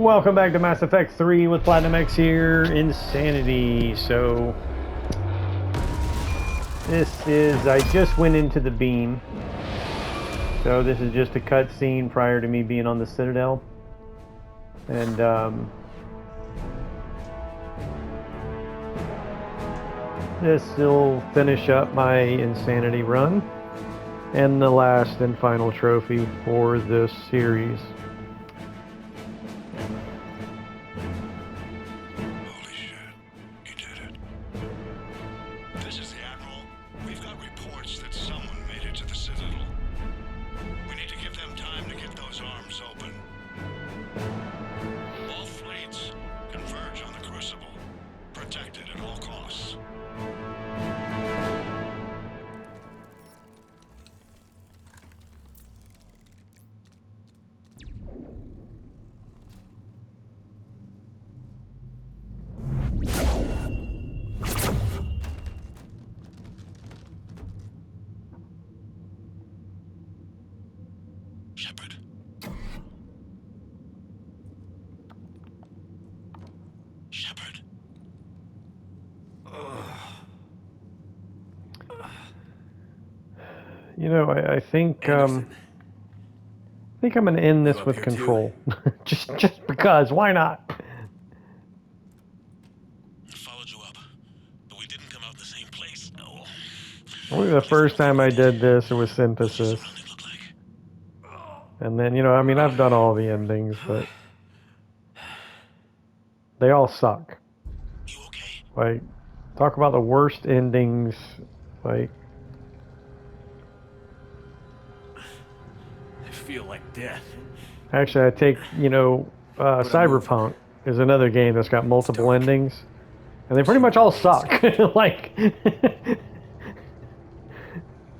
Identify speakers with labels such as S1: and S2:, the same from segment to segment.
S1: Welcome back to Mass Effect 3 with Platinum X here, Insanity. So, I just went into the beam. So this is just a cutscene prior to me being on the Citadel. And, this will finish up my Insanity run. And the last and final trophy for this series. You know, I think I'm gonna end this with Control, just because. Why not?
S2: I followed you up, but we didn't come out the same place. No.
S1: Only the first time I did this, it was Synthesis, and then I mean, I've done all the endings, but they all suck.
S2: You okay?
S1: Like, talk about the worst endings, like.
S3: Feel like death.
S1: Actually, I take, Cyberpunk is another game that's got multiple endings, and they pretty much all suck. Like,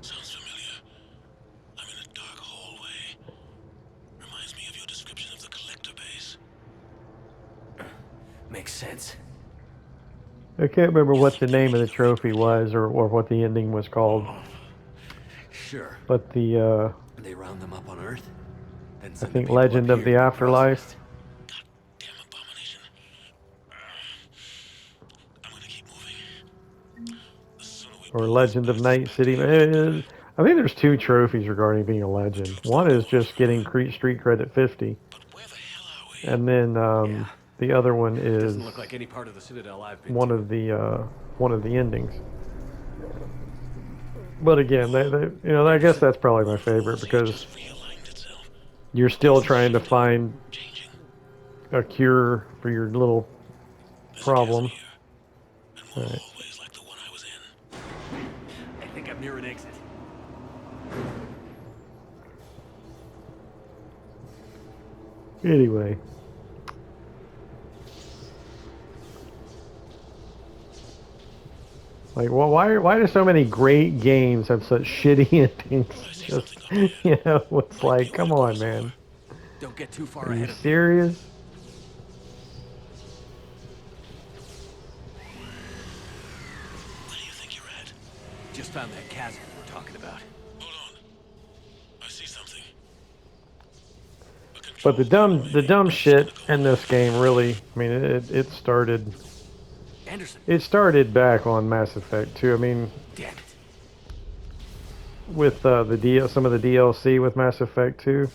S2: sounds familiar. I'm in a dark hallway. Reminds me of your description of the collector base.
S3: Makes sense.
S1: I can't remember what the name of the trophy was or what the ending was called.
S3: Sure.
S1: But
S3: They round them up on Earth. Then
S1: I think Legend of the Afterlife.
S2: Goddamn abomination. I'm gonna keep moving.
S1: Or Legend of Night City. I think there's two trophies regarding being a legend. One is just getting street credit 50.
S2: But where the hell are we?
S1: And then the other one is
S3: doesn't look like any part of the Citadel I've been
S1: one of the endings. But again, I guess that's probably my favorite because you're still trying to find a cure for your little problem.
S2: Right.
S1: Right.
S2: Like the one I was in.
S3: I think I'm near an exit.
S1: Anyway. Like, well, why do so many great games have such shitty endings? Just, it's like, come on, man.
S3: Don't get too far
S1: Are you
S3: ahead of me.
S1: serious?
S2: Where do you think you're at?
S3: Just found that chasm we're talking about.
S2: Hold on. I see something.
S1: But the dumb shit in this game really, I mean, it started.
S3: Anderson.
S1: It started back on Mass Effect 2. I mean,
S3: Damn it.
S1: With some of the DLC with Mass Effect 2.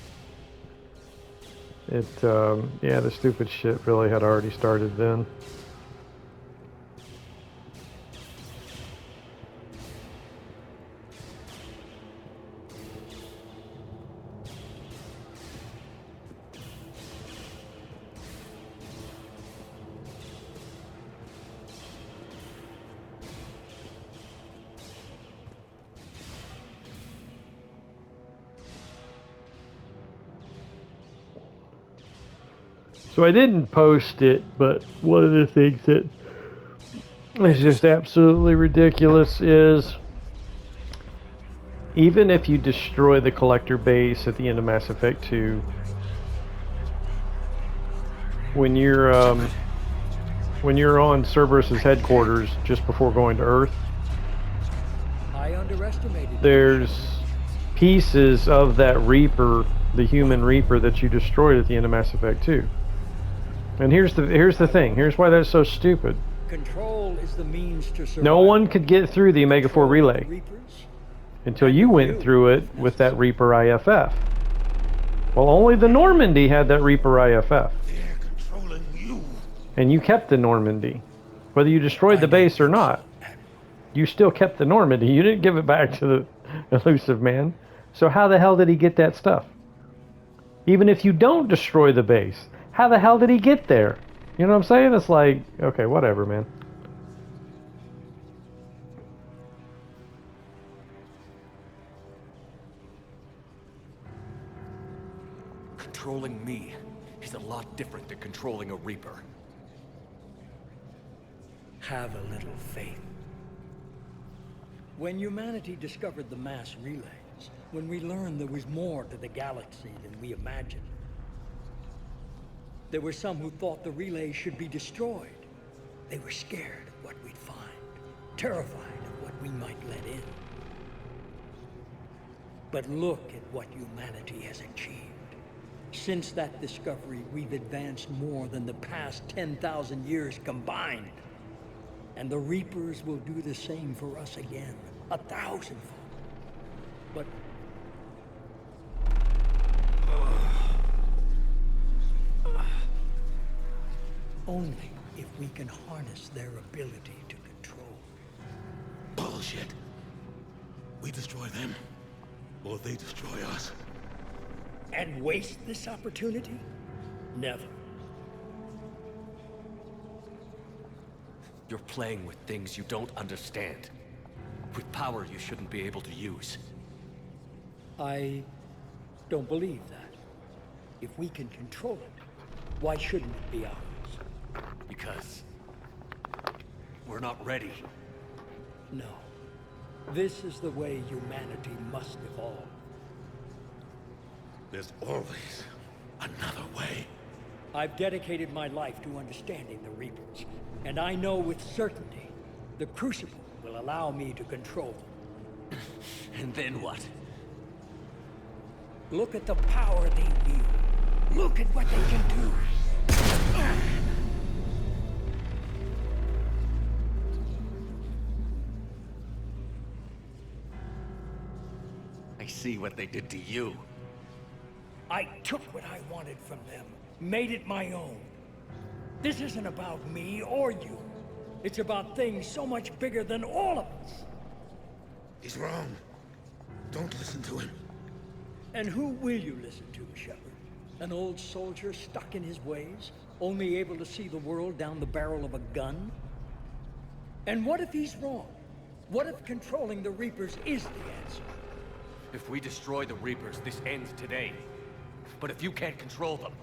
S1: The stupid shit really had already started then. So I didn't post it, but one of the things that is just absolutely ridiculous is even if you destroy the collector base at the end of Mass Effect 2, when you're on Cerberus's headquarters just before going to Earth,
S4: I underestimated.
S1: there's pieces of that Reaper, the human Reaper that you destroyed at the end of Mass Effect 2. And here's the thing. Here's why that's so stupid.
S4: Control is the means to survive.
S1: No one could get through the Omega 4
S4: Control
S1: relay
S4: the Reapers.
S1: until you went through it with that Reaper IFF. Well, only the Normandy had that Reaper IFF.
S2: They're controlling you.
S1: And you kept the Normandy. Whether you destroyed the base or not, you still kept the Normandy. You didn't give it back to the elusive man. So how the hell did he get that stuff? Even if you don't destroy the base, how the hell did he get there? You know what I'm saying? It's like, okay, whatever, man.
S3: Controlling me is a lot different than controlling a Reaper.
S4: Have a little faith. When humanity discovered the mass relays, when we learned there was more to the galaxy than we imagined, there were some who thought the relays should be destroyed. They were scared of what we'd find, terrified of what we might let in. But look at what humanity has achieved. Since that discovery, we've advanced more than the past 10,000 years combined. And the Reapers will do the same for us again, 1,000-fold. But only if we can harness their ability to control.
S2: Bullshit. We destroy them, or they destroy us.
S4: And waste this opportunity? Never.
S3: You're playing with things you don't understand. With power you shouldn't be able to use.
S4: I don't believe that. If we can control it, why shouldn't it be ours?
S3: Because we're not ready.
S4: No. This is the way humanity must evolve.
S2: There's always another way.
S4: I've dedicated my life to understanding the Reapers, and I know with certainty the Crucible will allow me to control them.
S3: And then what?
S4: Look at the power they wield. Look at what they can do.
S3: I see what they did to you.
S4: I took what I wanted from them, made it my own. This isn't about me or you. It's about things so much bigger than all of us.
S2: He's wrong. Don't listen to him.
S4: And who will you listen to, Shepard? An old soldier stuck in his ways, only able to see the world down the barrel of a gun? And what if he's wrong? What if controlling the Reapers is the answer?
S3: If we destroy the Reapers, this ends today. But if you can't control them...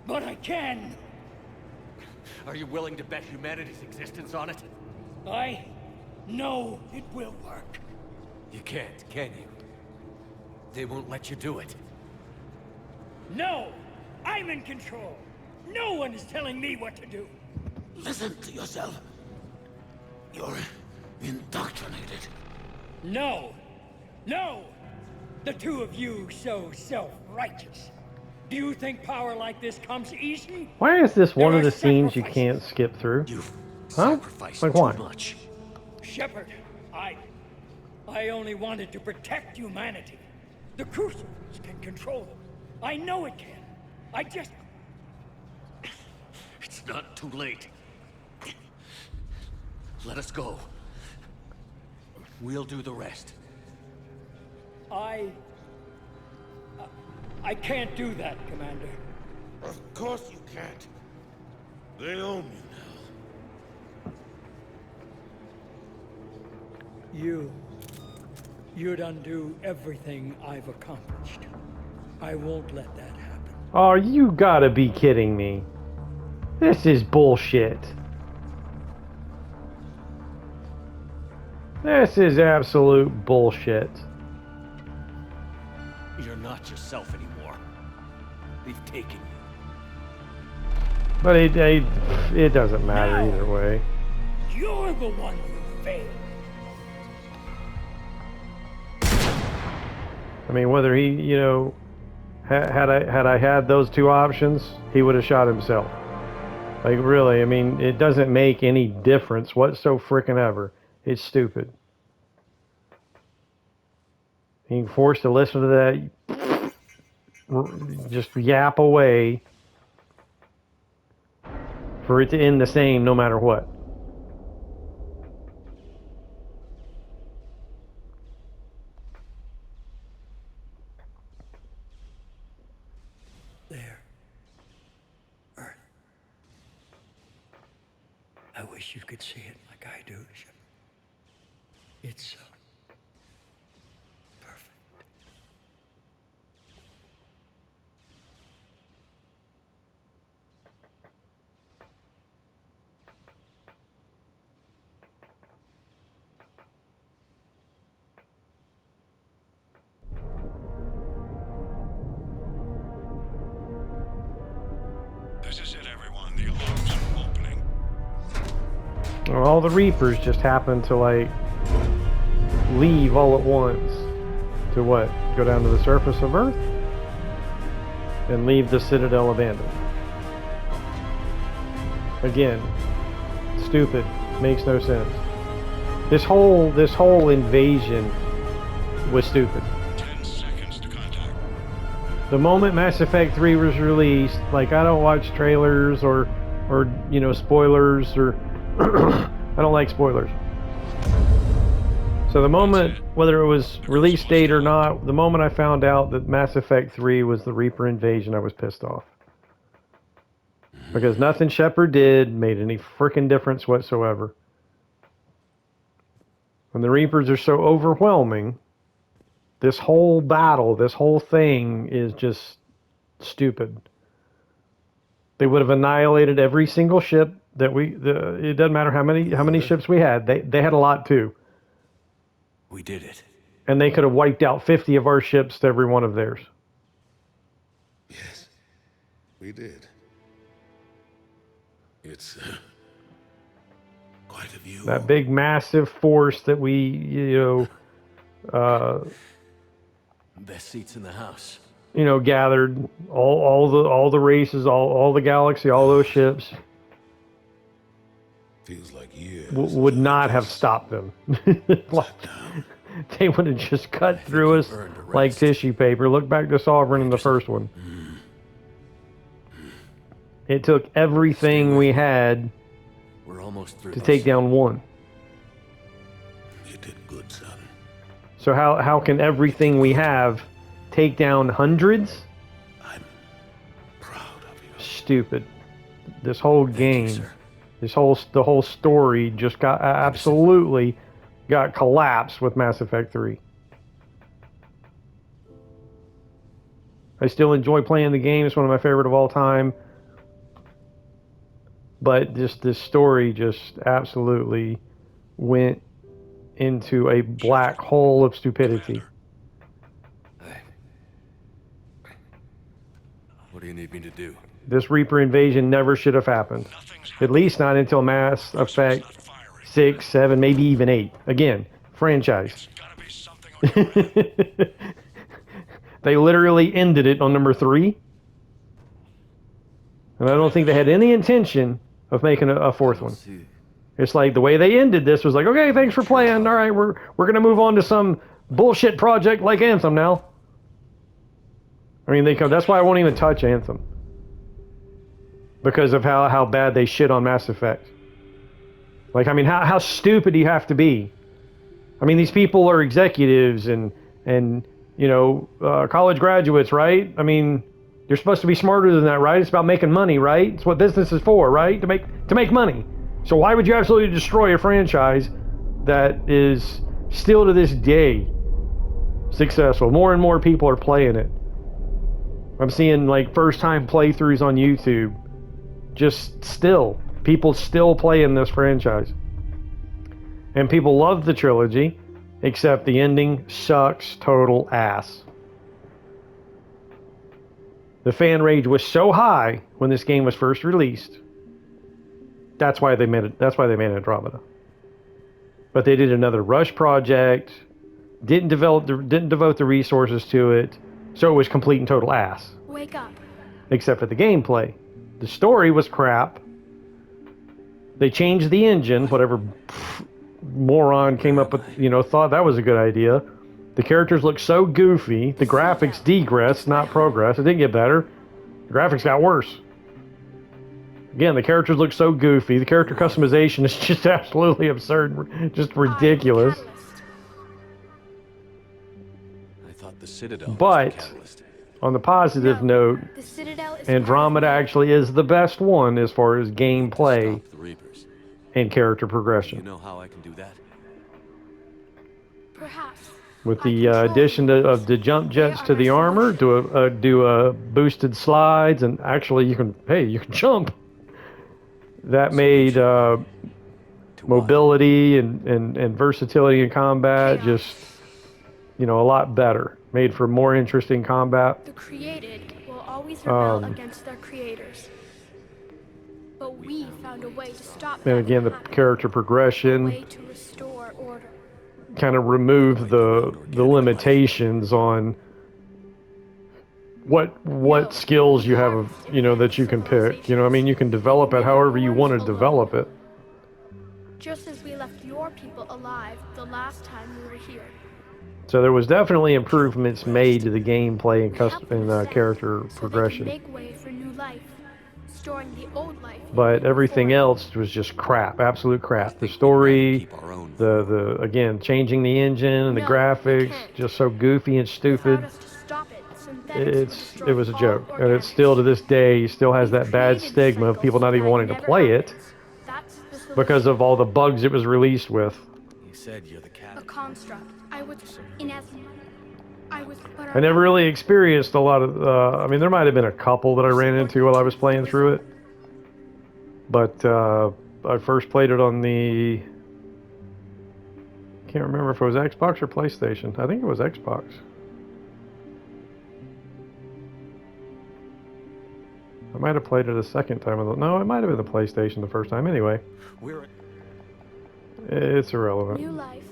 S4: But I can!
S3: Are you willing to bet humanity's existence on it?
S4: I know it will work.
S3: You can't, can you? They won't let you do it.
S4: No! I'm in control! No one is telling me what to do!
S2: Listen to yourself. You're indoctrinated.
S4: No! No! The two of you so self-righteous. Do you think power like this comes easy?
S1: Why is this one
S4: There
S1: of the
S4: are
S1: scenes you
S4: sacrifices.
S1: can't skip through?
S3: You've
S1: Huh?
S3: sacrificed
S1: Like
S3: too
S1: why?
S3: much.
S4: Shepard, I only wanted to protect humanity. The Crucibles can control them. I know it can. I just...
S3: It's not too late. Let us go. We'll do the rest.
S4: I can't do that, Commander.
S2: Of course you can't. They own you now.
S4: You'd undo everything I've accomplished. I won't let that happen.
S1: Oh, you gotta be kidding me. This is bullshit. This is absolute bullshit.
S3: You're not yourself anymore. They've taken you.
S1: But it doesn't matter
S4: No.
S1: either way.
S4: You're the one who failed.
S1: I mean, whether he, Had I had those two options, he would have shot himself. Like, really, I mean, it doesn't make any difference whatsoever frickin' ever. It's stupid. Being forced to listen to that just yap away for it to end the same no matter what.
S4: There. Earth. I wish you could see it like I do, Shepard. It's so perfect.
S2: This is it, everyone. The alarms are opening.
S1: All the Reapers just happen to, like, leave all at once. To what? Go down to the surface of Earth? And leave the Citadel abandoned. Again, stupid. Makes no sense. This whole invasion was stupid.
S2: 10 seconds to contact.
S1: The moment Mass Effect 3 was released, like, I don't watch trailers or you know, spoilers, or I don't like spoilers. So the moment, whether it was release date or not, the moment I found out that Mass Effect 3 was the Reaper invasion, I was pissed off. Because nothing Shepard did made any freaking difference whatsoever. When the Reapers are so overwhelming, this whole battle, this whole thing is just stupid. They would have annihilated every single ship that it doesn't matter how many ships we had. They had a lot too.
S3: We did it.
S1: And they could have wiped out 50 of our ships to every one of theirs.
S2: Yes, we did. It's quite a view.
S1: That big massive force that we, you know,
S3: Best seats in the house.
S1: you know, gathered all the races, all the galaxy, all those ships
S2: Feels like years.
S1: would not have stopped them. Like, they would have just cut through us like tissue paper. Look back to Sovereign in the first one. It took everything we had
S3: We're almost through.
S1: to take down one.
S2: You did good, son.
S1: So how can everything we have take down hundreds?
S2: I'm proud of you.
S1: Stupid. This whole game,
S3: sir.
S1: the whole story just got absolutely got collapsed with Mass Effect 3. I still enjoy playing the game. It's one of my favorite of all time. But just this story just absolutely went into a black hole of stupidity.
S3: What do you need me to do?
S1: This Reaper invasion never should have happened. At least not until Mass Effect 6, 7, maybe even 8. Again, franchise.
S2: Gotta be something on your mind.
S1: They literally ended it on number 3. And I don't think they had any intention of making a fourth one.
S3: See.
S1: It's like the way they ended this was like, okay, thanks for playing. All right, we're gonna move on to some bullshit project like Anthem now. I mean, that's why I won't even touch Anthem, because of how bad they shit on Mass Effect. Like, I mean, how stupid do you have to be? I mean, these people are executives and you know, college graduates, right? I mean, you're supposed to be smarter than that, right? It's about making money, right? It's what business is for, right? To make money. So why would you absolutely destroy a franchise that is still to this day successful? More and more people are playing it. I'm seeing like first time playthroughs on YouTube. Just still, people still playing this franchise. And people love the trilogy, except the ending sucks total ass. The fan rage was so high when this game was first released. That's why they made it. That's why they made Andromeda. But they did another rush project. Didn't devote the resources to it. So it was complete and total ass.
S5: Wake up.
S1: Except for the gameplay. The story was crap. They changed the engine, whatever moron came up with, thought that was a good idea. The characters look so goofy. The graphics degressed, not progressed. It didn't get better. The graphics got worse. Again, the characters look so goofy. The character customization is just absolutely absurd, just ridiculous.
S3: I thought the Citadel was the
S1: But
S3: catalyst.
S1: on the positive note,
S5: The Citadel is
S1: Andromeda actually is the best one as far as gameplay
S3: Stop the Reapers.
S1: and character
S3: You
S1: progression.
S3: know how I can do that?
S5: perhaps.
S1: With
S5: I
S1: the
S5: control
S1: addition of the jump jets to the armor, do boosted slides, and actually you can jump. That made
S3: To what?
S1: mobility and versatility in combat just a lot better. Made for more interesting combat.
S5: The created will always rebel
S1: Um,
S5: against their creators. But we found a way to stop
S1: And
S5: that
S1: again, the
S5: from happening.
S1: character
S5: A
S1: progression
S5: way to restore order.
S1: kind of removed the limitations on what skills you have, that you can pick. You can develop it however you want to develop it.
S5: Just as we left your people alive the last time we were here.
S1: So there was definitely improvements made to the gameplay and
S5: Help them ascend
S1: character
S5: so
S1: progression.
S5: they can make way for new life, storing the old life.
S1: But everything else was just crap, absolute crap. The story,
S3: Keep our own.
S1: again, changing the engine and the
S5: No, we
S1: graphics,
S5: can't.
S1: just so goofy and stupid.
S5: Without us to stop it, synthetics will
S1: It was a
S5: destroy
S1: joke,
S5: all
S1: and it's still to this day still has
S5: We've
S1: that bad
S5: created
S1: stigma of
S5: cycles
S1: people not
S5: so
S1: even
S5: that
S1: wanting to
S5: never
S1: play it
S5: happens. That's the solution.
S1: because of all the bugs it was released with.
S3: You said you're the
S5: A
S3: catalyst.
S5: construct. I was, in essence, I was. But
S1: I never really experienced a lot of. There might have been a couple that I ran into while I was playing through it, but I first played it on the. Can't remember if it was Xbox or PlayStation. I think it was Xbox. I might have played it a second time. No, it might have been the PlayStation the first time. Anyway,
S3: We're
S1: it's irrelevant.
S5: New life,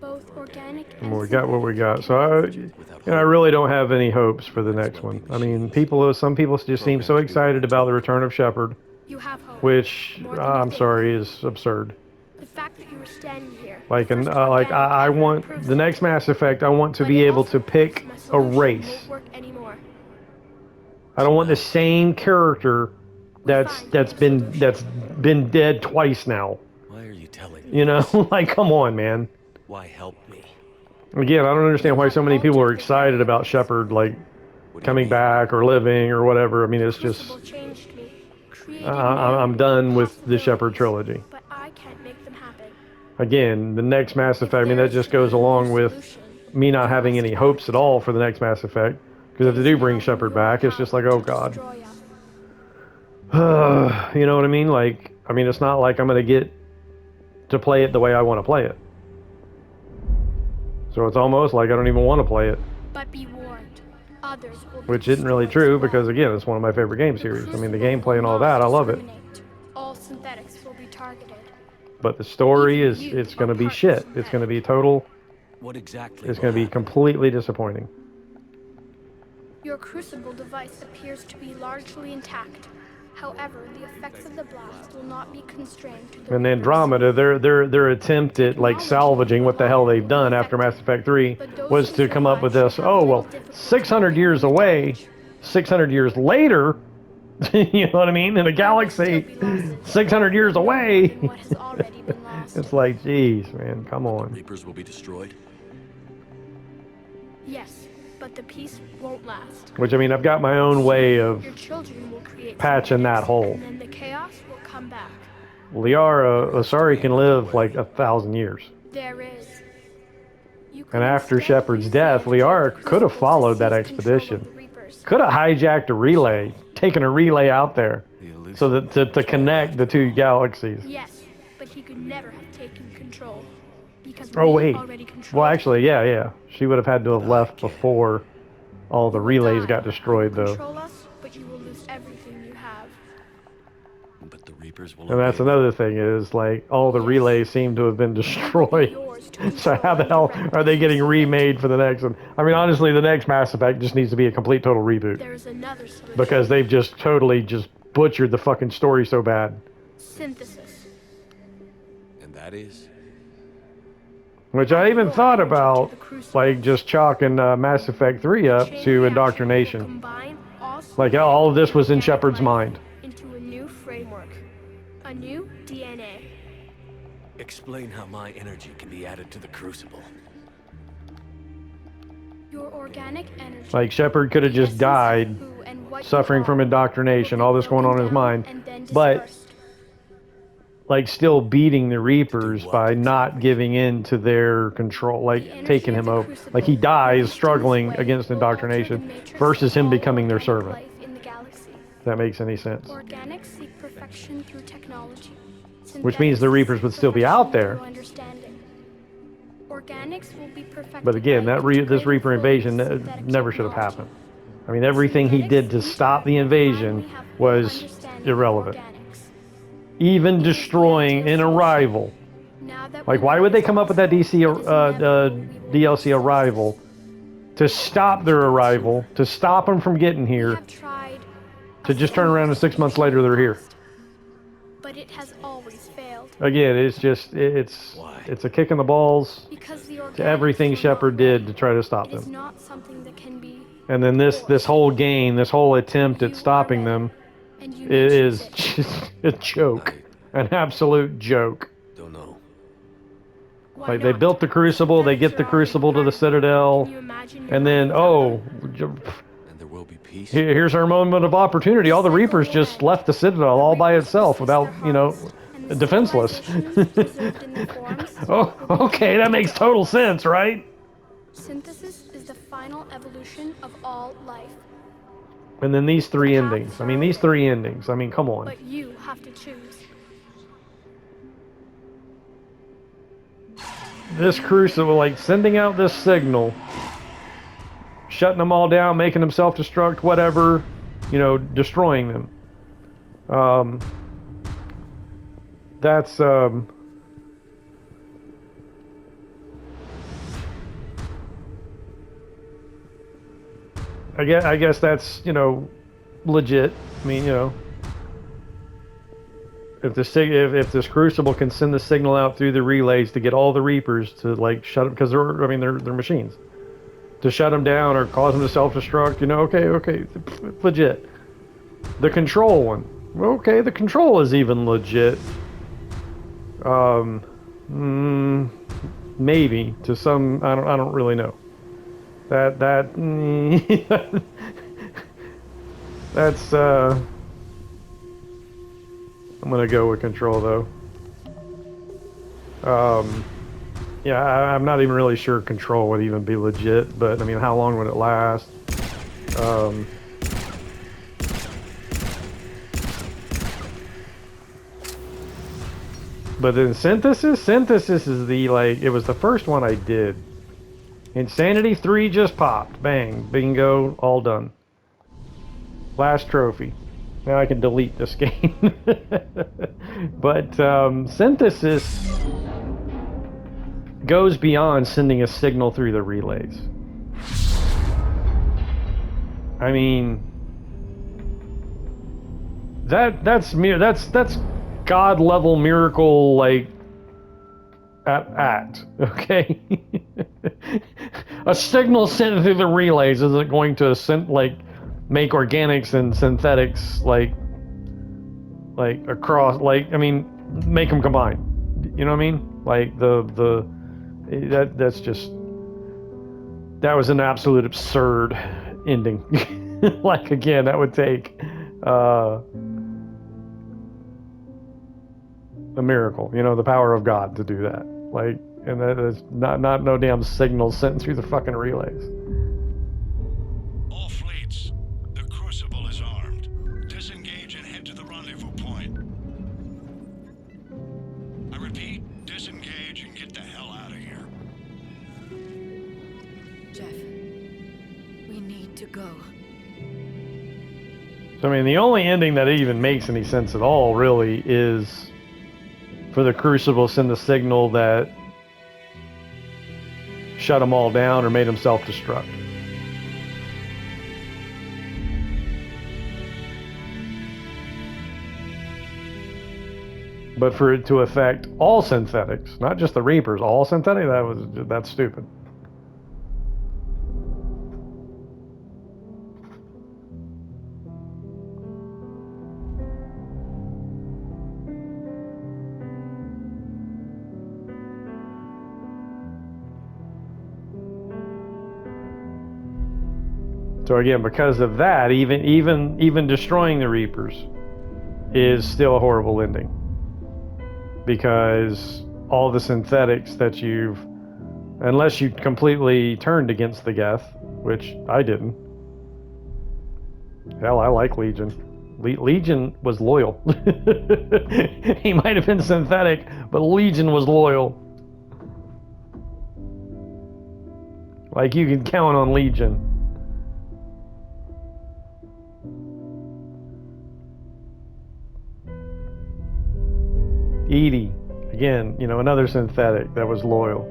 S5: both organic and
S1: We got what we got.
S5: synthetic.
S1: So I really don't have any hopes for the next one. I mean, some people just seem so excited about the return of Shepard,
S5: You have hope.
S1: which
S5: More than you
S1: I'm
S5: think.
S1: sorry is absurd.
S5: The fact that you were standing here.
S1: Like,
S5: the
S1: and
S5: first
S1: I
S5: organic
S1: want
S5: proves
S1: the
S5: it.
S1: next Mass Effect. I want to
S5: But
S1: be
S5: it
S1: able
S5: also
S1: to pick
S5: proves my
S1: a
S5: solution
S1: race.
S5: won't work anymore.
S1: I don't want the same character that's been dead twice now.
S3: Why are you telling me?
S1: Like, come on, man.
S3: Why help me?
S1: Again, I don't understand why so many people are excited about Shepard, like,
S3: What do you
S1: coming
S3: mean?
S1: back or living or whatever. I mean, it's just
S5: Crucible changed me. Created
S1: I'm
S5: new
S1: done with the
S5: possibilities,
S1: Shepard trilogy.
S5: But I can't make them happen.
S1: Again, the next Mass
S5: If
S1: Effect. I mean,
S5: there
S1: that
S5: is
S1: just
S5: to be
S1: goes
S5: a
S1: along
S5: new
S1: with
S5: solution,
S1: me not
S5: we
S1: having
S5: must
S1: any
S5: find
S1: hopes at
S5: it.
S1: all for the next Mass Effect. Because if they do bring Shepard back, it's just like, oh god. You know what I mean? Like, it's not like I'm going to get to play it the way I want to play it. So it's almost like I don't even want to play it.
S5: But be warned, others will be
S1: Which isn't really
S5: destroyed
S1: true
S5: as well.
S1: because, again, it's one of my favorite game series. I mean, the
S5: Crucible
S1: gameplay and all
S5: will not
S1: that, I love it.
S5: discriminate. All synthetics will be targeted.
S1: But the story
S5: Even
S1: is,
S5: you
S1: it's
S5: are
S1: going to be
S5: part of
S1: shit. It's
S5: synthetic.
S1: going to be total,
S3: What exactly?
S1: it's
S3: will
S1: going to be
S3: happen?
S1: completely disappointing.
S5: Your crucible device appears to be largely intact. However, the effects of the blast will not be constrained to the
S1: And
S5: Reapers.
S1: Andromeda, their attempt at like salvaging what the hell they've done after Mass Effect 3 was to come up with this. Oh well, 600 years away, 600 years later, you know what I mean? In a galaxy, 600 years away.
S5: What has already been lost.
S1: It's like, geez, man, come
S3: The
S1: on.
S3: Reapers will be destroyed.
S5: Yes, but the peace won't last.
S1: Which I've got my own way of
S5: Your children will create
S1: patching that
S5: synthetics,
S1: hole.
S5: and then the chaos will come back.
S1: Liara Asari can live like 1,000 years.
S5: There is. You could
S1: And after
S5: instead
S1: Shepard's
S5: use
S1: death,
S5: the
S1: Liara
S5: Crucible
S1: could have
S5: to
S1: followed that
S5: seize control of
S1: expedition.
S5: the Reapers.
S1: Could have hijacked a relay, taken a relay out there,
S3: The illusion.
S1: so that to connect the two galaxies.
S5: Yes, but he could never have taken control. Because
S1: Oh
S5: we
S1: wait.
S5: already control.
S1: Well, actually, yeah. She would have had to have left before all the relays got destroyed, though.
S5: Control us, but you will lose everything you have.
S2: But the Reapers will
S1: And that's
S2: obey.
S1: another thing is like all the relays seem to have been destroyed.
S5: Yours to
S1: So how
S5: control
S1: the
S5: and
S1: hell
S5: direct
S1: are they
S5: as
S1: getting
S5: you see fit.
S1: remade for the next one? I mean, honestly, the next Mass Effect just needs to be a complete total reboot
S5: There is another solution.
S1: because they've just totally just butchered the fucking story so bad.
S5: Synthesis.
S2: And that is?
S1: Which I even thought about, like, just chalking Mass Effect 3 up
S5: Chain
S1: to
S5: reaction will
S1: indoctrination.
S5: combine all
S1: Like, all of this was in
S5: organic
S1: Shepard's
S5: life
S1: mind.
S5: into a new framework, a new DNA.
S3: Explain how my energy can be added to the Crucible.
S5: Your organic energy.
S1: Like, Shepard could have
S5: the
S1: just
S5: essence
S1: died,
S5: of who and what you
S1: suffering from
S5: are,
S1: indoctrination,
S5: will
S1: all
S5: be
S1: this going on in his
S5: broken down
S1: mind.
S5: and then
S1: But,
S5: dispersed.
S1: like, still beating the Reapers
S3: what
S1: by not
S3: exactly?
S1: giving in to their control,
S5: The
S1: like,
S5: energy
S1: taking
S5: of
S1: him
S5: the
S1: over.
S5: Crucible,
S1: Like, he dies
S5: released in this
S1: struggling
S5: way,
S1: against
S5: will alter the
S1: indoctrination
S5: matrix
S1: versus
S5: of
S1: him
S5: all
S1: becoming their
S5: organic
S1: servant.
S5: life in the galaxy.
S1: If that makes any sense.
S5: Organics seek perfection through technology.
S1: Which means the
S5: Synthetics
S1: Reapers
S5: seek
S1: would still be out
S5: perfection
S1: there.
S5: through understanding. Organics will be perfected
S1: But again,
S5: by
S1: this
S5: integrating
S1: Reaper
S5: fully
S1: invasion
S5: synthetic
S1: never should have
S5: technology.
S1: happened. I mean, everything he did to stop the invasion was irrelevant. Even destroying an Arrival. Like, why would they come up with that DLC Arrival to stop their arrival, to stop them from getting here, to just turn around and 6 months later they're here?
S5: But it has always failed.
S1: Again, it's just, it's a kick in the balls
S5: Because the
S1: to everything
S5: organics were
S1: Shepard
S5: not
S1: did
S5: ready.
S1: to try to stop
S5: It is
S1: them.
S5: not something that can be
S1: And then this whole game, this whole attempt
S5: You
S1: at
S5: are
S1: stopping
S5: ready,
S1: them,
S5: and you
S1: it
S5: may choose
S1: is
S5: it.
S1: just a joke. An absolute joke.
S2: Don't know.
S5: Why
S1: Like, they
S5: not?
S1: built the Crucible, they
S5: Synthetics
S1: get the
S5: are already
S1: Crucible to the
S5: part of you.
S1: Citadel,
S5: Can you imagine your
S1: and
S5: life
S1: then,
S5: without
S1: oh,
S5: them?
S2: And there will be peace.
S1: here's our moment of opportunity. All the Reapers just left the Citadel all by itself without, you know, defenseless. Oh, okay, that makes total sense, right?
S5: Synthesis is the final evolution of all life,
S1: And then these three endings. I mean, these three endings. I mean, come on.
S5: but you have to choose.
S1: This Crucible, like, sending out this signal, shutting them all down, making them self-destruct, whatever, you know, destroying them. That's, I guess that's, you know, legit. I mean, you know, if this Crucible can send the signal out through the relays to get all the Reapers to, like, shut them, because they're machines, to shut them down or cause them to self-destruct, you know, okay, legit. The control one, okay, the control is even legit. Maybe to some, I don't really know. That's I'm gonna go with control though. Yeah, I'm not even really sure control would even be legit, but I mean, how long would it last? But then synthesis is the, like, it was the first one I did. Insanity 3 just popped. Bang, bingo, all done. Last trophy. Now I can delete this game. But synthesis goes beyond sending a signal through the relays. I mean, that's God level miracle, like, act, okay? A signal sent through the relays isn't going to make organics and synthetics like across, like, I mean, make them combine. You know what I mean? Like that's just, that was an absolute absurd ending. Like, again, that would take a miracle, you know, the power of God to do that. Like, and that is not no damn signal sent through the fucking relays.
S2: All fleets, the Crucible is armed. Disengage and head to the rendezvous point. I repeat, disengage and get the hell out of here.
S6: Jeff, we need to go.
S1: So, I mean, the only ending that even makes any sense at all, really, is for the Crucible to send the signal that shut them all down or made them self-destruct. But for it to affect all synthetics, not just the Reapers, all synthetic, that's stupid. So again, because of that, even destroying the Reapers is still a horrible ending. Because all the synthetics that you've, unless you completely turned against the Geth, which I didn't. Hell, I like Legion. Legion was loyal. He might have been synthetic, but Legion was loyal. Like, you can count on Legion. Edie, again, you know, another synthetic that was loyal.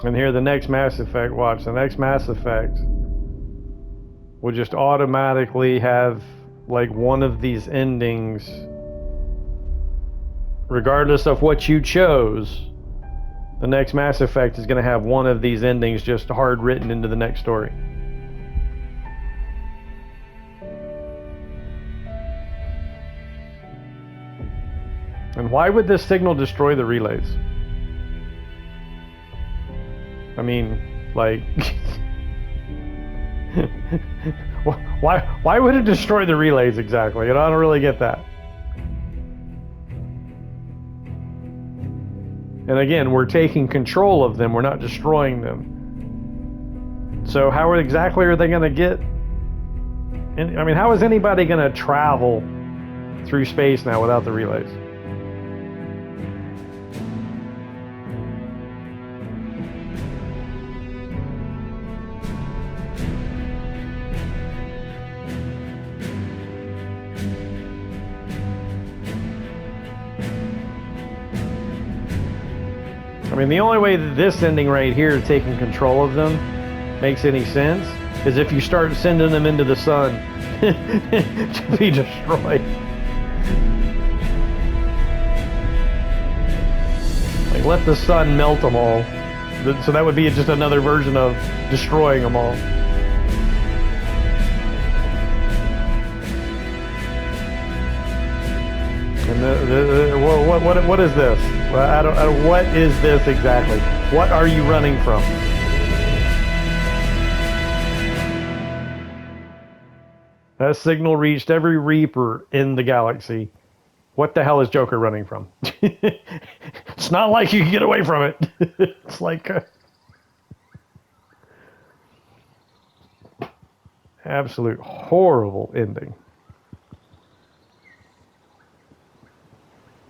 S1: And here, the next Mass Effect, watch, the next Mass Effect will just automatically have, like, one of these endings. Regardless of what you chose, the next Mass Effect is going to have one of these endings just hard written into the next story. And why would this signal destroy the relays? I mean, like, why would it destroy the relays exactly? And I don't really get that. And again, we're taking control of them, we're not destroying them. So how exactly are they going to get? I mean, how is anybody going to travel through space now without the relays? I mean, the only way that this ending right here, taking control of them, makes any sense is if you start sending them into the sun to be destroyed. Like, let the sun melt them all. So that would be just another version of destroying them all. And what is this? I don't, what is this exactly? What are you running from? That signal reached every Reaper in the galaxy. What the hell is Joker running from? It's not like you can get away from it. It's like absolute horrible ending.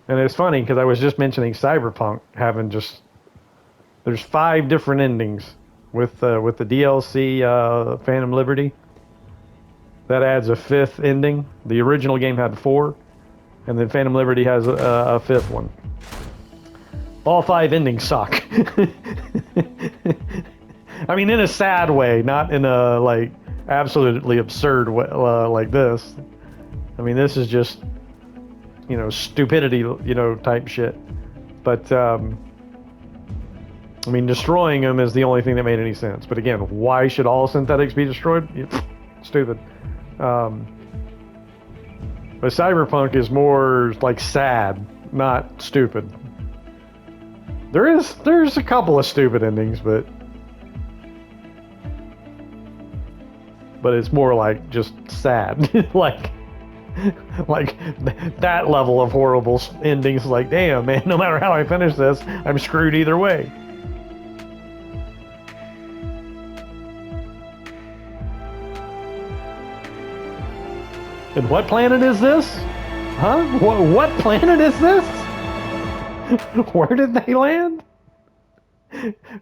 S1: And it's funny because I was just mentioning Cyberpunk having just, there's 5 different endings with the DLC Phantom Liberty. That adds a 5th ending. The original game had 4, and then Phantom Liberty has a 5th one. All 5 endings suck. I mean, in a sad way, not in a like absolutely absurd way like this. I mean, this is just, you know, stupidity, you know, type shit. But I mean, destroying them is the only thing that made any sense. But again, why should all synthetics be destroyed? Stupid. But Cyberpunk is more like sad, not stupid. There's a couple of stupid endings, but it's more like just sad. like that level of horrible endings. Like, damn, man, no matter how I finish this, I'm screwed either way. And what planet is this? Huh? What planet is this? Where did they land?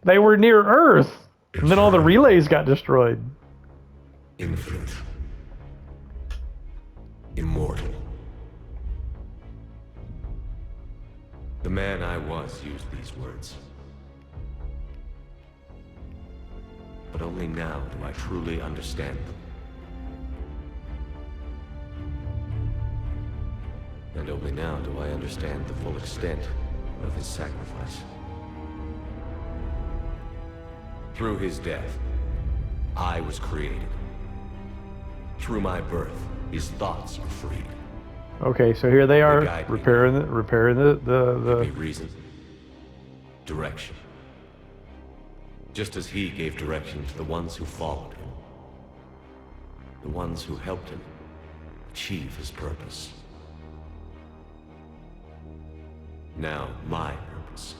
S1: They were near Earth. And then all the relays got destroyed.
S2: Infinite. Immortal. The man I was used these words. But only now do I truly understand them. And only now do I understand the full extent of his sacrifice. Through his death, I was created. Through my birth, his thoughts are freed.
S1: Okay, so here they are
S2: They guide me.
S1: repairing
S2: Give
S1: the
S2: me reason, direction. Just as he gave direction to the ones who followed him. The ones who helped him achieve his purpose. Now, my purpose.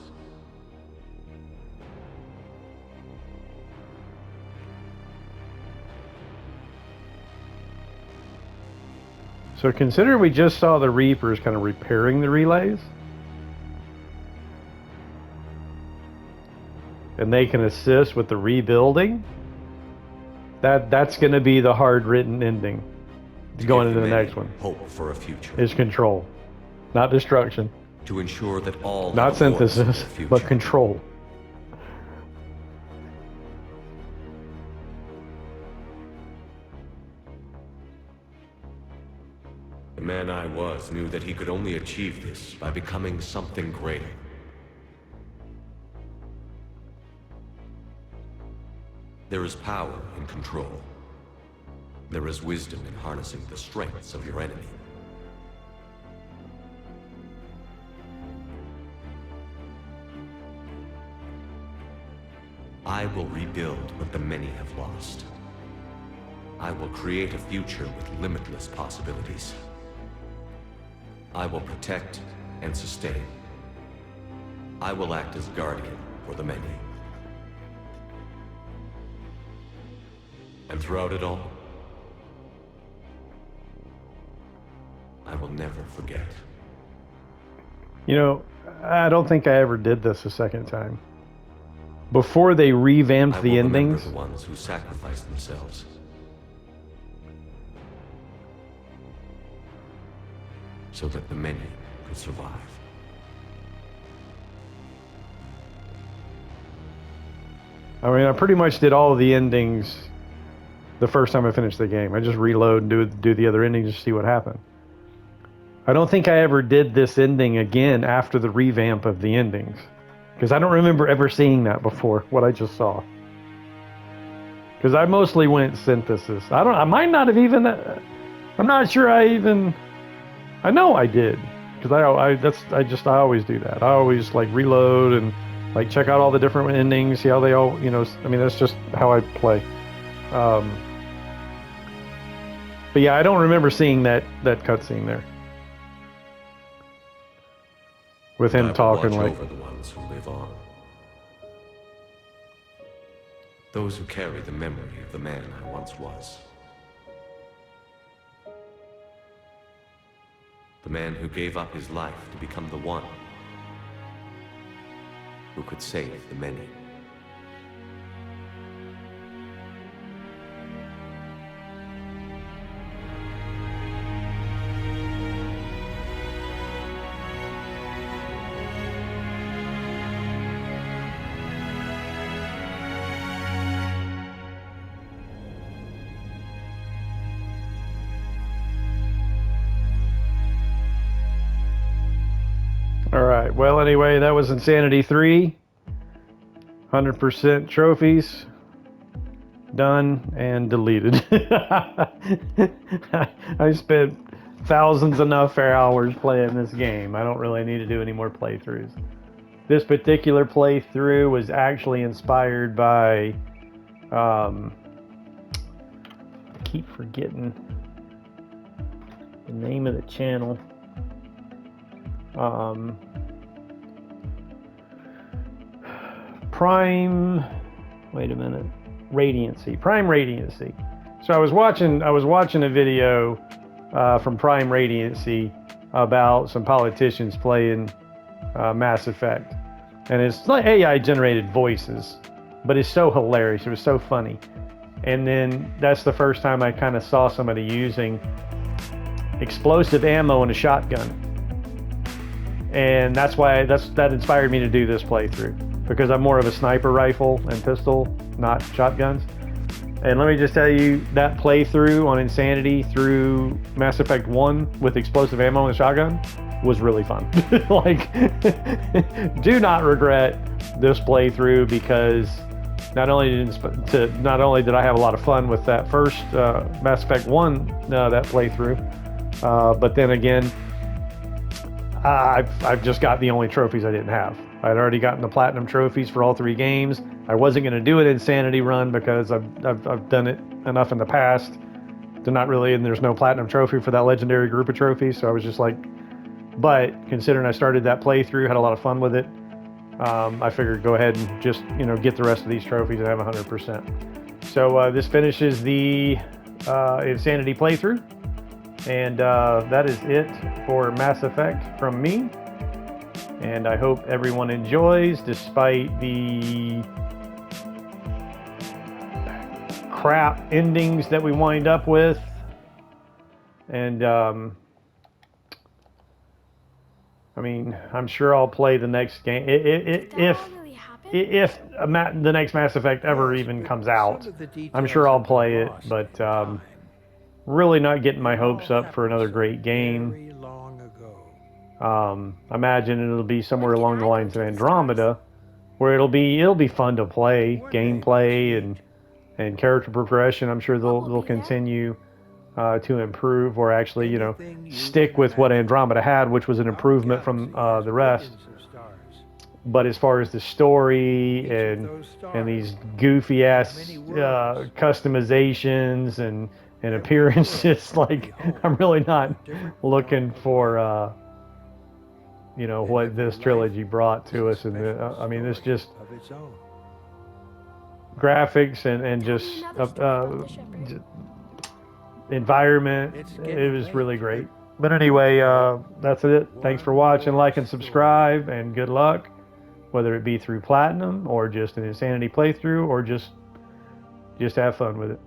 S1: So consider we just saw the Reapers kind of repairing the relays. And they can assist with the rebuilding. That's going to be the hard-written ending. Going into the next one.
S2: Hope for a future.
S1: Is control. Not destruction.
S2: To ensure that all
S1: Not
S2: have a voice in
S1: synthesis,
S2: their future.
S1: but control.
S2: The man I was knew that he could only achieve this by becoming something greater. There is power in control. There is wisdom in harnessing the strengths of your enemy. I will rebuild what the many have lost. I will create a future with limitless possibilities. I will protect and sustain. I will act as guardian for the many. And throughout it all, I will never forget.
S1: You know, I don't think I ever did this a second time. Before they revamped
S2: I
S1: the
S2: will remember
S1: endings,
S2: the ones who sacrificed themselves. So that the many could survive.
S1: I mean, I pretty much did all of the endings the first time I finished the game. I just reload and do the other endings to see what happened. I don't think I ever did this ending again after the revamp of the endings. Because I don't remember ever seeing that before, what I just saw. Because I mostly went synthesis. I might not have even, I'm not sure I know I did. Because I always do that. I always like reload and like check out all the different endings, see how they all, you know, I mean, that's just how I play. But yeah, I don't remember seeing that cutscene there. With him
S2: I will
S1: talking
S2: watch
S1: like...
S2: over the ones who live on. Those who carry the memory of the man I once was. The man who gave up his life to become the one who could save the many.
S1: Alright, well anyway, that was Insanity 3. 100% trophies. Done and deleted. I spent thousands enough hours playing this game. I don't really need to do any more playthroughs. This particular playthrough was actually inspired by... I keep forgetting the name of the channel. Prime, wait a minute, Radiancy, Prime Radiancy. So I was watching a video from Prime Radiancy about some politicians playing Mass Effect. And it's like AI generated voices, but it's so hilarious. It was so funny. And then that's the first time I kind of saw somebody using explosive ammo in a shotgun. And that's why that inspired me to do this playthrough, because I'm more of a sniper rifle and pistol, not shotguns. And let me just tell you, that playthrough on Insanity through Mass Effect 1 with explosive ammo and a shotgun was really fun. Like, do not regret this playthrough, because not only did I have a lot of fun with that first Mass Effect 1 that playthrough, but then again, I've just got the only trophies I didn't have. I'd already gotten the platinum trophies for all 3 games. I wasn't going to do an Insanity run because I've done it enough in the past to not really, and there's no platinum trophy for that legendary group of trophies. So I was just like, but considering I started that playthrough, had a lot of fun with it, I figured go ahead and just, get the rest of these trophies and have 100%. So this finishes the Insanity playthrough. And that is it for Mass Effect from me. And I hope everyone enjoys, despite the crap endings that we wind up with. And I mean, I'm sure I'll play the next game if the next Mass Effect ever even comes out. I'm sure I'll play it, but really not getting my hopes up for another great game. Imagine it'll be somewhere along the lines of Andromeda, where it'll be fun to play, gameplay and character progression. I'm sure they'll continue to improve, or actually, stick with what Andromeda had, which was an improvement from the rest. But as far as the story and these goofy ass customizations and appearances, like, I'm really not looking for what this trilogy brought to us. And I mean, it's just graphics and just environment. It was really great. But anyway, that's it. Thanks for watching. Like and subscribe, and good luck, whether it be through Platinum or just an Insanity playthrough, or just have fun with it.